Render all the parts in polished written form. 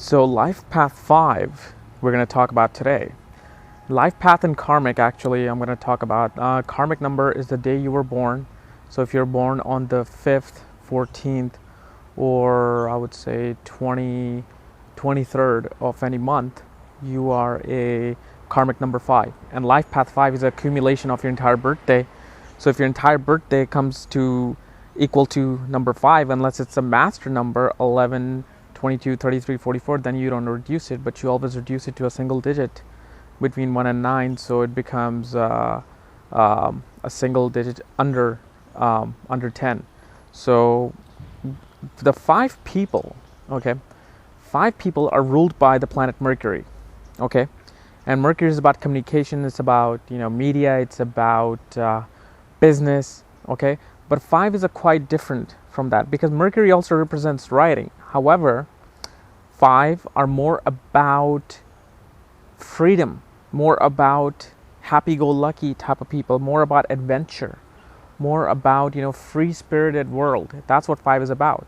So life path 5 we're going to talk about today. Life path and karmic, actually, I'm going to talk about. Karmic number is the day you were born. So if you're born on the 5th, 14th, or I would say 23rd of any month, you are a karmic number 5. And life path 5 is an accumulation of your entire birthday. So if your entire birthday comes to equal to number 5, unless it's a master number, 11, 22, 33, 44, then you don't reduce it, but you always reduce it to a single digit between 1 and 9, so it becomes a single digit under 10. So the 5 people, okay, 5 people are ruled by the planet Mercury, okay, and Mercury is about communication, it's about media, it's about business, okay, but 5 is quite different from that because Mercury also represents writing. However, 5 are more about freedom, more about happy-go-lucky type of people, more about adventure, more about free-spirited world. That's what 5 is about.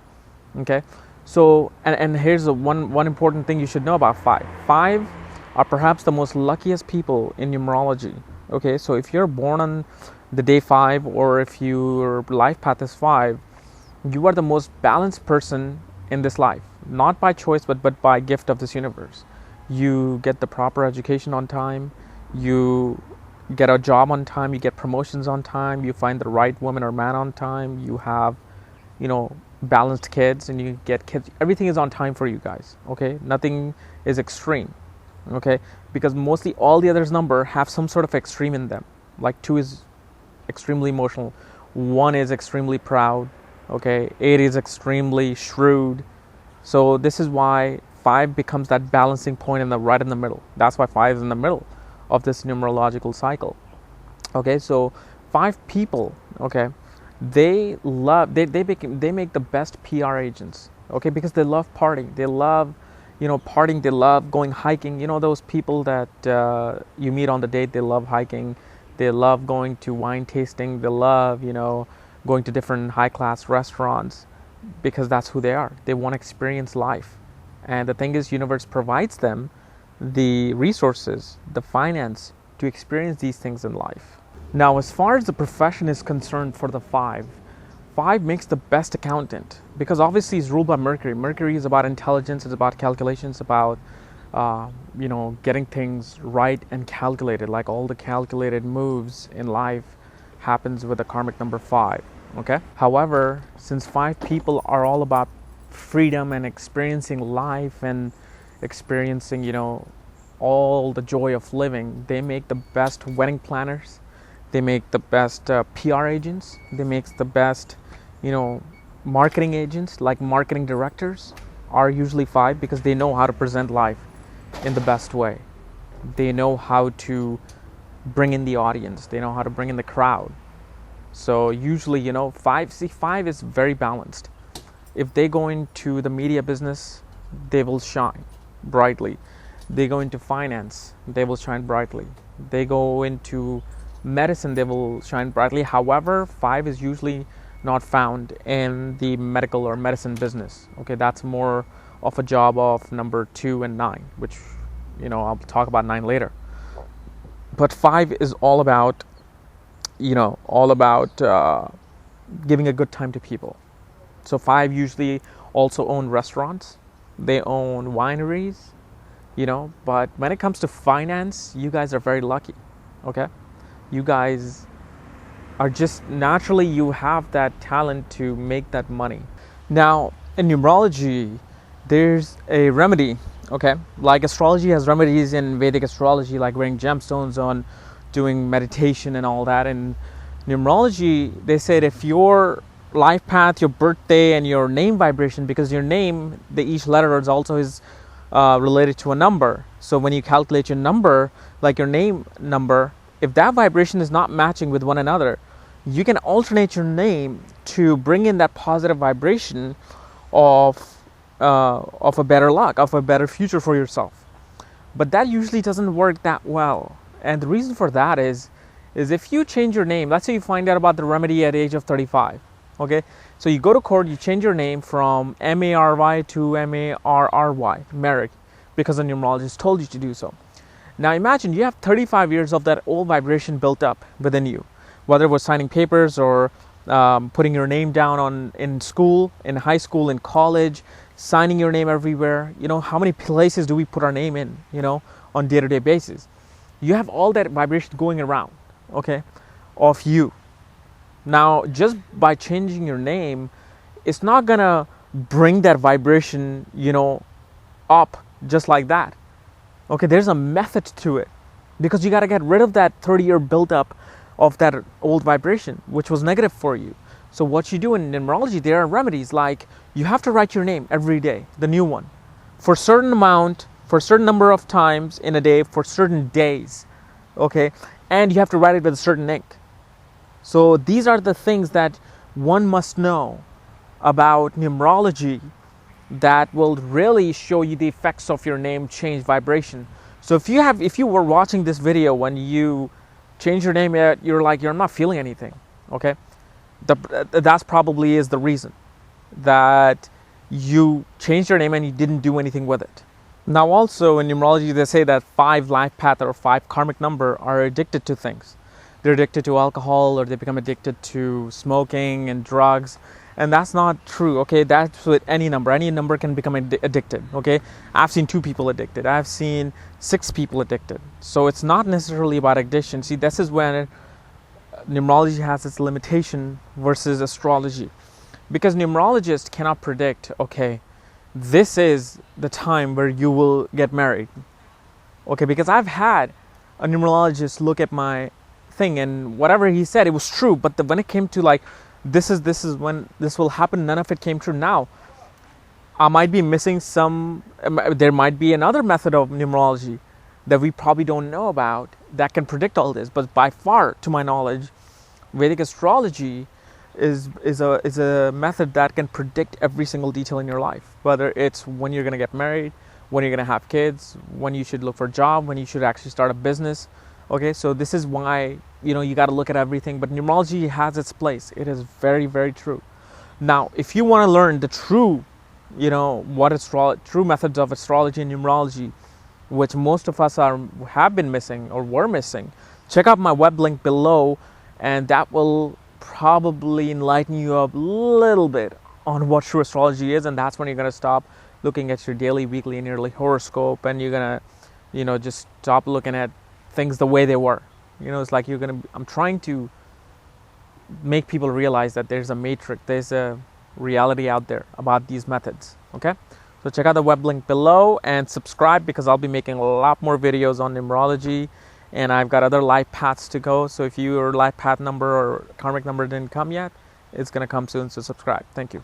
Okay, so and here's one important thing you should know about 5. 5 are perhaps the most luckiest people in numerology. Okay, so if you're born on the day 5, or if your life path is 5, you are the most balanced person in this life, not by choice but by gift of this universe. You get the proper education on time, you get a job on time, you get promotions on time, you find the right woman or man on time, you have balanced kids and you get kids. Everything is on time for you guys. Okay, nothing is extreme. Okay, because mostly all the others number have some sort of extreme in them. Like 2 is extremely emotional, 1 is extremely proud, okay, 8 is extremely shrewd. So this is why 5 becomes that balancing point right in the middle. That's why 5 is in the middle of this numerological cycle. Okay, so 5 people, okay, they make the best PR agents, okay, because they love partying, they love partying, they love going hiking. Those people that you meet on the date, they love hiking, they love going to wine tasting, they love going to different high class restaurants, because that's who they are. They want to experience life. And the thing is, universe provides them the resources, the finance to experience these things in life. Now, as far as the profession is concerned for the 5 makes the best accountant, because obviously it's ruled by Mercury. Mercury is about intelligence, it's about calculations, about getting things right and calculated. Like all the calculated moves in life happens with the karmic number 5. Okay. However, since 5 people are all about freedom and experiencing life and experiencing all the joy of living, they make the best wedding planners, they make the best PR agents, they make the best marketing agents. Like marketing directors are usually 5 because they know how to present life in the best way. They know how to bring in the audience, they know how to bring in the crowd. So usually 5 is very balanced. If they go into the media business, they will shine brightly. They go into finance, they will shine brightly. They go into medicine, they will shine brightly. However, 5 is usually not found in the medical or medicine business. Okay, that's more of a job of number 2 and 9, which I'll talk about 9 later. But 5 is all about giving a good time to people. So 5 usually also own restaurants, they own wineries, but when it comes to finance, you guys are very lucky. Okay, you guys are just naturally, you have that talent to make that money. Now in numerology, there's a remedy. Okay, like astrology has remedies in Vedic astrology, like wearing gemstones, on doing meditation and all that. In numerology, they said if your life path, your birthday, and your name vibration, because your name, each letter is also related to a number. So when you calculate your number, like your name number, if that vibration is not matching with one another, you can alternate your name to bring in that positive vibration of a better luck, of a better future for yourself. But that usually doesn't work that well. And the reason for that is if you change your name, let's say you find out about the remedy at age of 35, Okay, so you go to court, you change your name from Mary to Marry, Mary, because a numerologist told you to do so. Now imagine you have 35 years of that old vibration built up within you, whether it was signing papers or putting your name down in school, in high school, in college, signing your name everywhere. You know, how many places do we put our name in, you know, on day-to-day basis? You have all that vibration going around, okay, of you. Now, just by changing your name, it's not gonna bring that vibration, you know, up just like that. Okay, there's a method to it, because you got to get rid of that 30-year buildup of that old vibration, which was negative for you. So what you do in numerology, there are remedies, like you have to write your name every day, the new one, for a certain amount, for a certain number of times in a day, for certain days, okay? And you have to write it with a certain ink. So these are the things that one must know about numerology that will really show you the effects of your name change vibration. So if you were watching this video when you change your name, you're not feeling anything, okay? That's probably is the reason that you changed your name and you didn't do anything with it. Now also in numerology, they say that 5 life path or 5 karmic number are addicted to things. They're addicted to alcohol, or they become addicted to smoking and drugs. And that's not true, okay? That's with any number. Any number can become addicted, okay? I've seen 2 people addicted. I've seen 6 people addicted. So it's not necessarily about addiction. See, this is when numerology has its limitation versus astrology. Because numerologists cannot predict, okay, this is the time where you will get married. Okay, because I've had a numerologist look at my thing, and whatever he said, it was true. But when it came to like, this is when this will happen, none of it came true. Now I might be missing some, there might be another method of numerology that we probably don't know about that can predict all this, but by far, to my knowledge, Vedic astrology is a method that can predict every single detail in your life, whether it's when you're going to get married, when you're going to have kids, when you should look for a job, when you should actually start a business. Okay, so this is why, you know, you got to look at everything, but numerology has its place. It is very, very true. Now, if you want to learn the true, you know, true methods of astrology and numerology, which most of us have been missing or were missing, check out my web link below, and that will probably enlighten you a little bit on what true astrology is. And that's when you're going to stop looking at your daily, weekly, and yearly horoscope, and you're going to, you know, just stop looking at things the way they were. You know, it's like I'm trying to make people realize that there's a matrix, there's a reality out there about these methods. Okay, so check out the web link below and subscribe, because I'll be making a lot more videos on numerology, and I've got other life paths to go. So if your life path number or karmic number didn't come yet, it's going to come soon, so subscribe. Thank you.